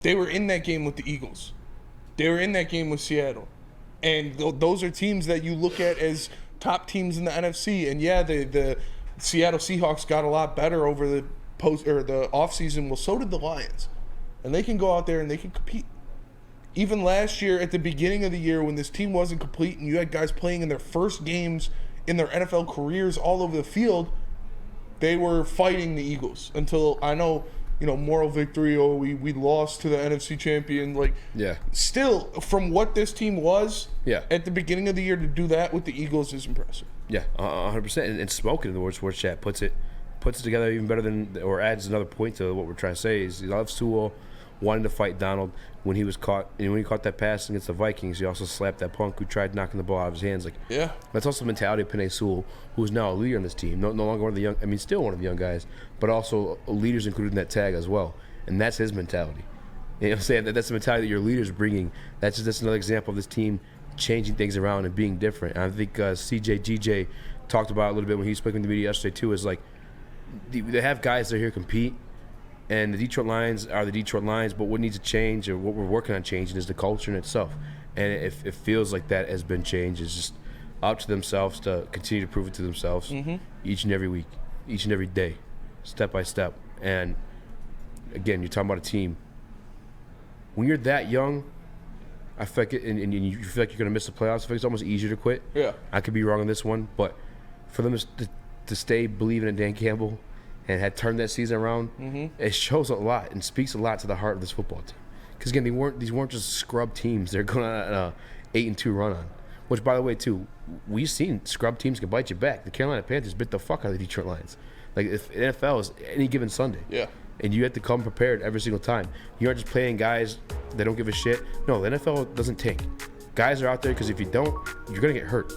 They were in that game with the Eagles. They were in that game with Seattle. And those are teams that you look at as top teams in the NFC. And yeah, the Seattle Seahawks got a lot better over the offseason. Well, so did the Lions. And they can go out there and they can compete. Even last year, at the beginning of the year, when this team wasn't complete and you had guys playing in their first games in their NFL careers all over the field, they were fighting the Eagles until, I know, moral victory, we lost to the NFC champion. Still, from what this team was at the beginning of the year, to do that with the Eagles is impressive. Yeah, 100%. And Smoke in the Word Sports Chat puts it together even better than, or adds another point to what we're trying to say, is he loves Sewell, wanting to fight Donald when he was caught. And when he caught that pass against the Vikings, he also slapped that punk who tried knocking the ball out of his hands. That's also the mentality of Penei Sewell, who is now a leader in this team. No longer one of the young, still one of the young guys, but also leaders included in that tag as well. And that's his mentality. You know what I'm saying? That's the mentality that your leaders are bringing. That's another example of this team changing things around and being different. And I think CJ talked about it a little bit when he spoke in the media yesterday too, is they have guys that are here to compete. And the Detroit Lions are the Detroit Lions, but what needs to change, or what we're working on changing, is the culture in itself. And it feels like that has been changed. It's just up to themselves to continue to prove it to themselves each and every week, each and every day, step by step. And again, you're talking about a team. When you're that young, I feel like and you feel like you're going to miss the playoffs, I feel like it's almost easier to quit. Yeah. I could be wrong on this one, but for them to stay believing in Dan Campbell and had turned that season around, it shows a lot and speaks a lot to the heart of this football team. Because again, these weren't just scrub teams. They're going on an 8-2 run on. Which, by the way, too, we've seen scrub teams can bite you back. The Carolina Panthers bit the fuck out of the Detroit Lions. If NFL is any given Sunday. Yeah. And you have to come prepared every single time. You aren't just playing guys that don't give a shit. No, the NFL doesn't tank. Guys are out there because if you don't, you're going to get hurt.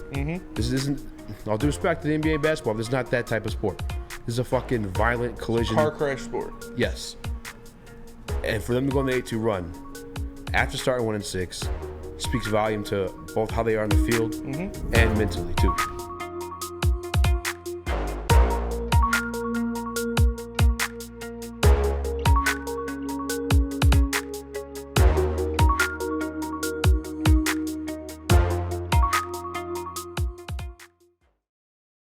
This isn't, all due respect to the NBA basketball, this is not that type of sport. This is a fucking violent collision. Car crash sport. Yes. And for them to go on the 8-2 run, after starting 1-6, speaks volume to both how they are on the field and mentally, too.